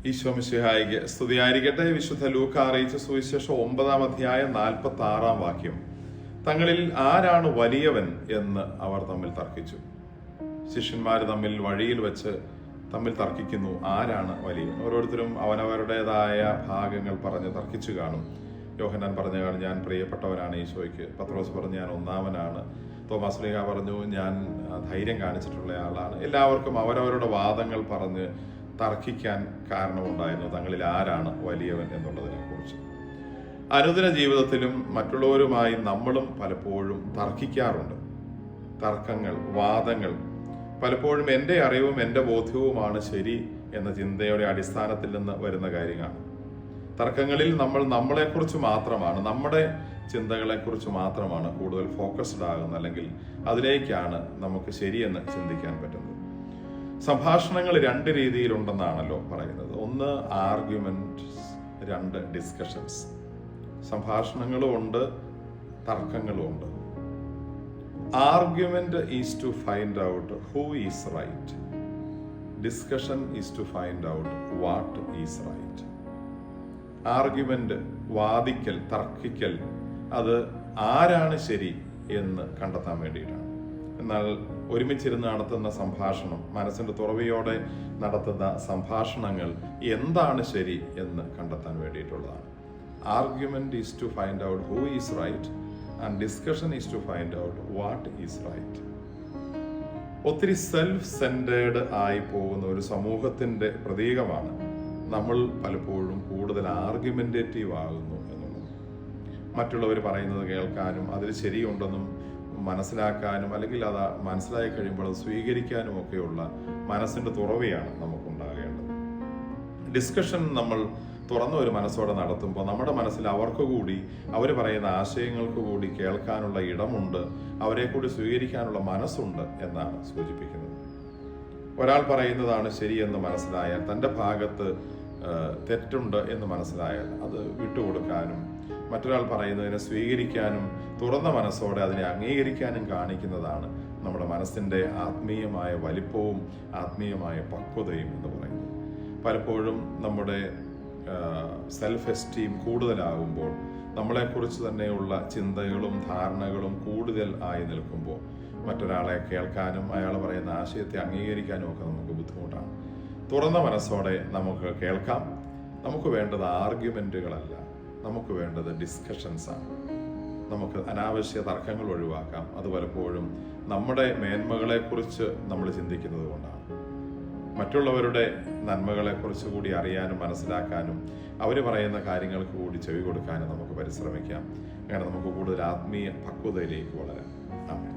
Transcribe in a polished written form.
ഈശോ മിശിഹായിക്ക് സ്തുതിയായിരിക്കട്ടെ. വിശുദ്ധ ലൂക്ക അറിയിച്ച സുവിശേഷം 9-ാം അധ്യായം 46-ാം വാക്യം. തങ്ങളിൽ ആരാണ് വലിയവൻ എന്ന് അവർ തമ്മിൽ തർക്കിച്ചു. ശിഷ്യന്മാർ തമ്മിൽ വഴിയിൽ വെച്ച് തമ്മിൽ തർക്കിക്കുന്നു, ആരാണ് വലിയവൻ. ഓരോരുത്തരും അവനവരുടേതായ ഭാഗങ്ങൾ പറഞ്ഞ് തർക്കിച്ചു കാണും. യോഹന്നാൻ പറഞ്ഞു കാണും, ഞാൻ പ്രിയപ്പെട്ടവനാണ് ഈശോയ്ക്ക്. പത്രോസ് പറഞ്ഞു, ഞാൻ ഒന്നാമനാണ്. തോമസ് ലീഹ പറഞ്ഞു, ഞാൻ ധൈര്യം കാണിച്ചിട്ടുള്ള ആളാണ്. എല്ലാവർക്കും അവരവരുടെ വാദങ്ങൾ പറഞ്ഞ് തർക്കിക്കാൻ കാരണമുണ്ടായിരുന്നു, തങ്ങളിൽ ആരാണ് വലിയവൻ എന്നുള്ളതിനെ കുറിച്ച്. അനുദിന ജീവിതത്തിലും മറ്റുള്ളവരുമായി നമ്മളും പലപ്പോഴും തർക്കിക്കാറുണ്ട്. തർക്കങ്ങൾ, വാദങ്ങൾ പലപ്പോഴും എൻ്റെ അറിവും എൻ്റെ ബോധ്യവുമാണ് ശരി എന്ന ചിന്തയുടെ അടിസ്ഥാനത്തിൽ നിന്ന് വരുന്ന കാര്യമാണ്. തർക്കങ്ങളിൽ നമ്മൾ നമ്മളെക്കുറിച്ച് മാത്രമാണ്, നമ്മുടെ ചിന്തകളെക്കുറിച്ച് മാത്രമാണ് കൂടുതൽ ഫോക്കസ്ഡ് ആകുന്നത്, അല്ലെങ്കിൽ അതിലേക്കാണ് നമുക്ക് ശരിയെന്ന് ചിന്തിക്കാൻ പറ്റുന്നത്. സംഭാഷണങ്ങൾ രണ്ട് രീതിയിലുണ്ടെന്നാണല്ലോ പറയുന്നത്. ഒന്ന് ആർഗ്യുമെന്റ്സ്, രണ്ട് ഡിസ്കഷൻസ്. സംഭാഷണങ്ങളും ഉണ്ട്, തർക്കങ്ങളും ഉണ്ട്. Argument is to find out who is right. Discussion is to find out what is right. Argument, വാദിക്കൽ, തർക്കിക്കൽ, അത് ആരാണ് ശരി എന്ന് കണ്ടെത്താൻ വേണ്ടിയിട്ടാണ്. എന്നാൽ ഒരുമിച്ചിരുന്ന് നടത്തുന്ന സംഭാഷണം, മനസ്സിന്റെ തുറവിയോടെ നടത്തുന്ന സംഭാഷണങ്ങൾ എന്താണ് ശരി എന്ന് കണ്ടെത്താൻ വേണ്ടിയിട്ടുള്ളതാണ്. Argument is to find out who is right and discussion is to find out what is right. ഒത്തിരി സെൽഫ് സെന്റേർഡ് ആയി പോകുന്ന ഒരു സമൂഹത്തിന്റെ പ്രതീകമാണ് നമ്മൾ പലപ്പോഴും കൂടുതൽ ആർഗ്യുമെന്റേറ്റീവ് ആകുന്നു എന്നുള്ളത്. മറ്റുള്ളവർ പറയുന്നത് കേൾക്കാനും അതിൽ ശരിയുണ്ടെന്നും മനസ്സിലാക്കാനും, അല്ലെങ്കിൽ അത് മനസ്സിലായി കഴിയുമ്പോൾ അത് സ്വീകരിക്കാനും ഒക്കെയുള്ള മനസ്സിന്റെ തുറവിയാണ് നമുക്കുണ്ടാകേണ്ടത്. ഡിസ്കഷൻ നമ്മൾ തുറന്ന ഒരു മനസ്സോടെ നടത്തുമ്പോൾ നമ്മുടെ മനസ്സിൽ അവർക്ക് കൂടി, അവർ പറയുന്ന ആശയങ്ങൾക്ക് കൂടി കേൾക്കാനുള്ള ഇടമുണ്ട്, അവരെ കൂടി സ്വീകരിക്കാനുള്ള മനസ്സുണ്ട് എന്നാണ് സൂചിപ്പിക്കുന്നത്. ഒരാൾ പറയുന്നതാണ് ശരിയെന്ന് മനസ്സിലായാൽ, തൻ്റെ ഭാഗത്ത് തെറ്റുണ്ട് എന്ന് മനസ്സിലായാൽ അത് വിട്ടുകൊടുക്കാനും മറ്റൊരാൾ പറയുന്നതിനെ സ്വീകരിക്കാനും തുറന്ന മനസ്സോടെ അതിനെ അംഗീകരിക്കാനും കാണിക്കുന്നതാണ് നമ്മുടെ മനസ്സിൻ്റെ ആത്മീയമായ വലിപ്പവും ആത്മീയമായ പക്വതയും എന്ന് പറയുന്നത്. പലപ്പോഴും നമ്മുടെ സെൽഫ് എസ്റ്റീം കൂടുതലാകുമ്പോൾ, നമ്മളെക്കുറിച്ച് തന്നെയുള്ള ചിന്തകളും ധാരണകളും കൂടുതൽ ആയി നിൽക്കുമ്പോൾ മറ്റൊരാളെ കേൾക്കാനും അയാൾ പറയുന്ന ആശയത്തെ അംഗീകരിക്കാനും ഒക്കെ നമുക്ക് ബുദ്ധിമുട്ടാണ്. തുറന്ന മനസ്സോടെ നമുക്ക് കേൾക്കാം. നമുക്ക് വേണ്ടത് ആർഗ്യുമെന്റുകളല്ല, നമുക്ക് വേണ്ടത് ഡിസ്കഷൻസാണ്. നമുക്ക് അനാവശ്യ തർക്കങ്ങൾ ഒഴിവാക്കാം. അത് പലപ്പോഴും നമ്മുടെ മേന്മകളെക്കുറിച്ച് നമ്മൾ ചിന്തിക്കുന്നത് കൊണ്ടാണ്. മറ്റുള്ളവരുടെ നന്മകളെക്കുറിച്ച് കൂടി അറിയാനും മനസ്സിലാക്കാനും അവർ പറയുന്ന കാര്യങ്ങൾക്ക് കൂടി ചെവി കൊടുക്കാനും നമുക്ക് പരിശ്രമിക്കാം. അങ്ങനെ നമുക്ക് കൂടുതൽ ആത്മീയ പക്വതയിലേക്ക് വളരാം. ആമേൻ.